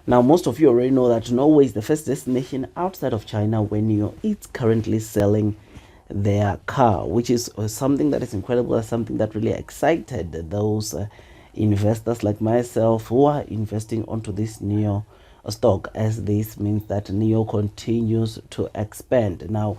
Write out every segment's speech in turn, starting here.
Now, most of you already know that Norway is the first destination outside of China where NIO is currently selling their car, which is something that is incredible, something that really excited those investors like myself who are investing onto this NIO stock, as this means that NIO continues to expand. Now,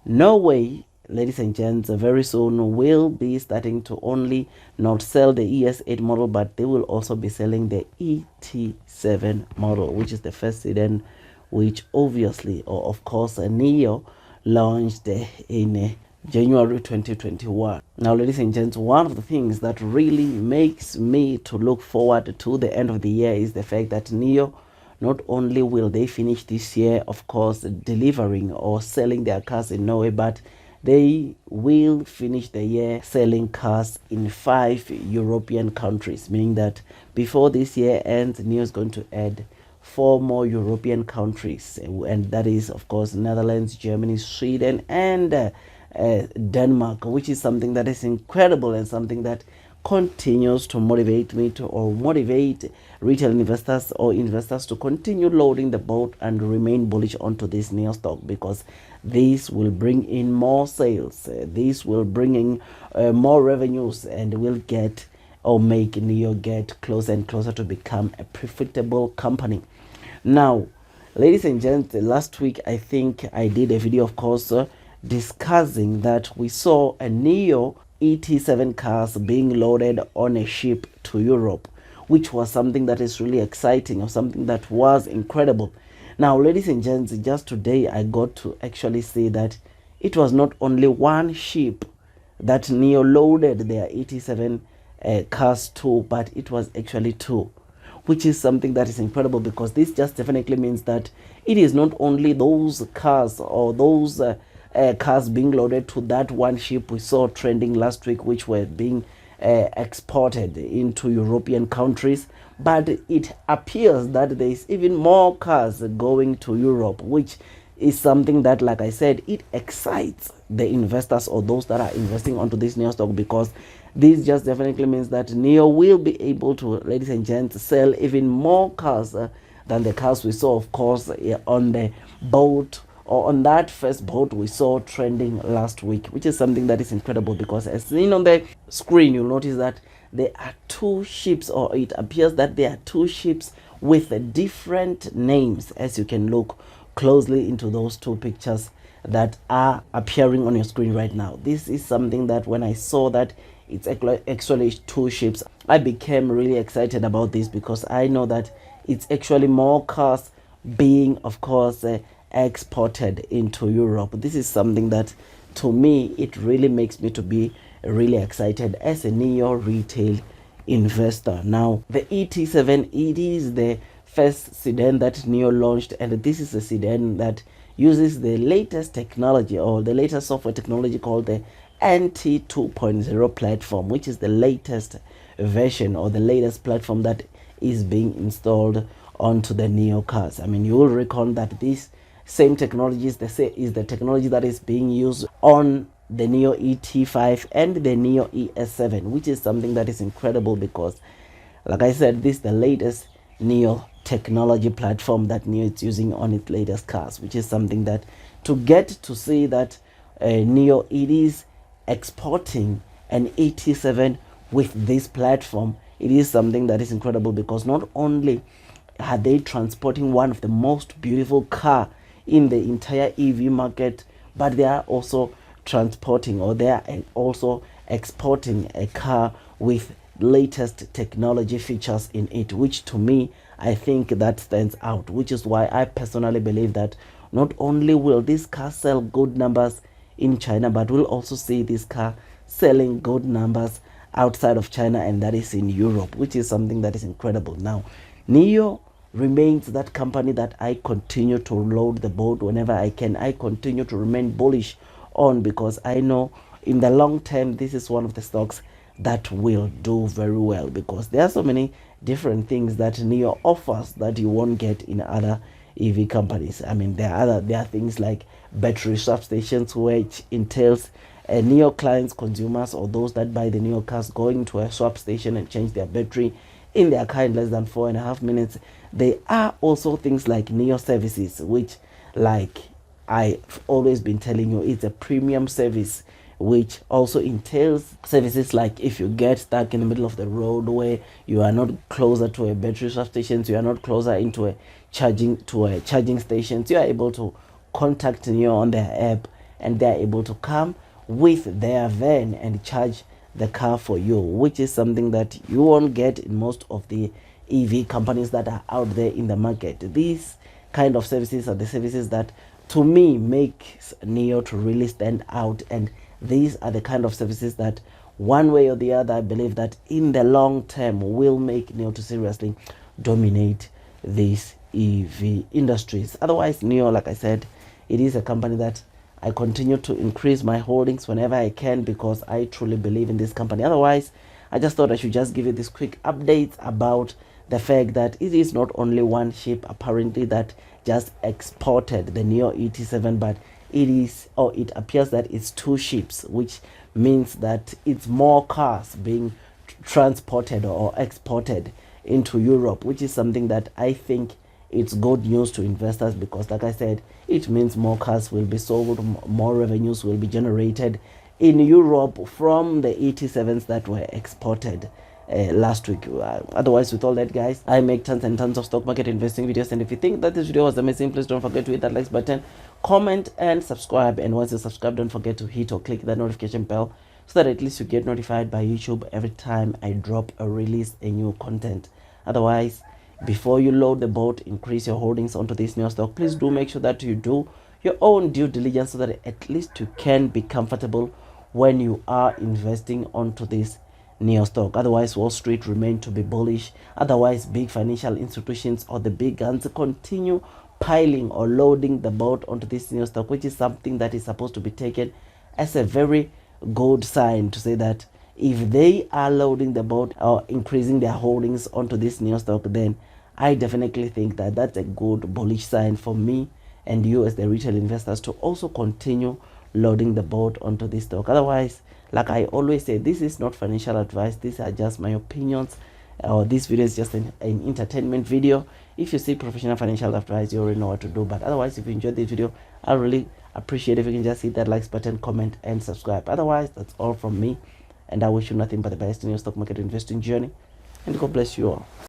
Norway, ladies and gents, very soon will be starting to only not sell the ES8 model, but they will also be selling the ET7 model, which is the first sedan, which obviously, or of course, NIO launched in January 2021. Now, ladies and gents, one of the things that really makes me to look forward to the end of the year is the fact that NIO, not only will they finish this year, of course, delivering or selling their cars in Norway, but they will finish the year selling cars in 5 European countries, meaning that before this year ends, NIO is going to add 4 more European countries, and that is, of course, Netherlands, Germany, Sweden, and Denmark, which is something that is incredible and something that continues to motivate me to, or motivate retail investors or investors to continue loading the boat and remain bullish onto this NIO stock, because this will bring in more sales, this will bring in more revenues, and will get or make NIO get closer and closer to become a profitable company. Now, ladies and gents, last week I think I did a video, of course, discussing that we saw a NIO ET7 cars being loaded on a ship to Europe, which was something that is really exciting, or something that was incredible. Now, ladies and gents, just today I got to actually see that it was not only one ship that NIO loaded their ET7 cars to, but it was actually 2, which is something that is incredible, because this just definitely means that it is not only those cars or those cars being loaded to that one ship we saw trending last week, which were being exported into European countries, but it appears that there is even more cars going to Europe, which is something that, like I said, it excites the investors or those that are investing onto this NIO stock, because this just definitely means that NIO will be able to, ladies and gents, sell even more cars than the cars we saw, of course, on the boat, or on that first boat we saw trending last week, which is something that is incredible, because as seen on the screen, you'll notice that there are 2 ships, or it appears that there are 2 ships with different names, as you can look closely into those 2 pictures that are appearing on your screen right now. This is something that when I saw that it's actually 2 ships, I became really excited about this, because I know that it's actually more cars being, of course, exported into Europe. This is something that, to me, it really makes me to be really excited as a NIO retail investor. Now, the ET7, it is the first sedan that NIO launched, and this is a sedan that uses the latest technology, or the latest software technology, called the NT 2.0 platform, which is the latest version, or the latest platform that is being installed onto the NIO cars. I mean, you will recall that this same technology is the technology that is being used on the NIO ET5 and the NIO ES7, which is something that is incredible, because, like I said, this is the latest NIO technology platform that NIO is using on its latest cars, which is something that, to get to see that NIO, it is exporting an ET7 with this platform, it is something that is incredible, because not only are they transporting one of the most beautiful car in the entire EV market, but they are also transporting, or they are also exporting a car with latest technology features in it, which to me, I think that stands out, which is why I personally believe that not only will this car sell good numbers in China, but we'll also see this car selling good numbers outside of China, and that is in Europe, which is something that is incredible. Now, NIO remains that company that I continue to load the boat whenever I can. I continue to remain bullish on, because I know in the long term this is one of the stocks that will do very well, because there are so many different things that NIO offers that you won't get in other EV companies. I mean, there are things like battery substations, which entails NIO clients, consumers, or those that buy the NIO cars going to a swap station and change their battery. in their car in less than 4.5 minutes. There are also things like Neo services, which, like I've always been telling you, it's a premium service, which also entails services like if you get stuck in the middle of the road where you are not closer to a battery swap station, you are not closer into a charging station, you are able to contact Neo on their app, and they are able to come with their van and charge the car for you, which is something that you won't get in most of the EV companies that are out there in the market. These kind of services are the services that, to me, makes Neo to really stand out, and these are the kind of services that, one way or the other, I believe that in the long term will make Neo to seriously dominate these EV industries. Otherwise, Neo, like I said, it is a company that I continue to increase my holdings whenever I can, because I truly believe in this company. Otherwise, I just thought I should just give you this quick update about the fact that it is not only one ship apparently that just exported the Neo ET7, but it appears that it's two ships, which means that it's more cars being transported or exported into Europe, which is something that I think it's good news to investors, because, like I said, it means more cars will be sold, more revenues will be generated in Europe from the ET7s that were exported last week. Otherwise, with all that, guys, I make tons and tons of stock market investing videos, and if you think that this video was amazing, please don't forget to hit that like button, comment and subscribe. And once you subscribe, don't forget to hit or click that notification bell, so that at least you get notified by YouTube every time I drop or release a new content. Otherwise, before you load the boat, increase your holdings onto this new stock, please do make sure that you do your own due diligence, so that at least you can be comfortable when you are investing onto this Neo stock. Otherwise, Wall Street remain to be bullish. Otherwise, big financial institutions or the big guns continue piling or loading the boat onto this Neo stock, which is something that is supposed to be taken as a very good sign, to say that if they are loading the boat or increasing their holdings onto this Neo stock, then I definitely think that that's a good bullish sign for me and you as the retail investors to also continue loading the boat onto this stock. Otherwise, like I always say, this is not financial advice. These are just my opinions, or this video is just an entertainment video. If you see professional financial advice, you already know what to do. But otherwise, if you enjoyed this video, I really appreciate if you can just hit that like button, comment and subscribe. Otherwise, that's all from me, and I wish you nothing but the best in your stock market investing journey, and God bless you all.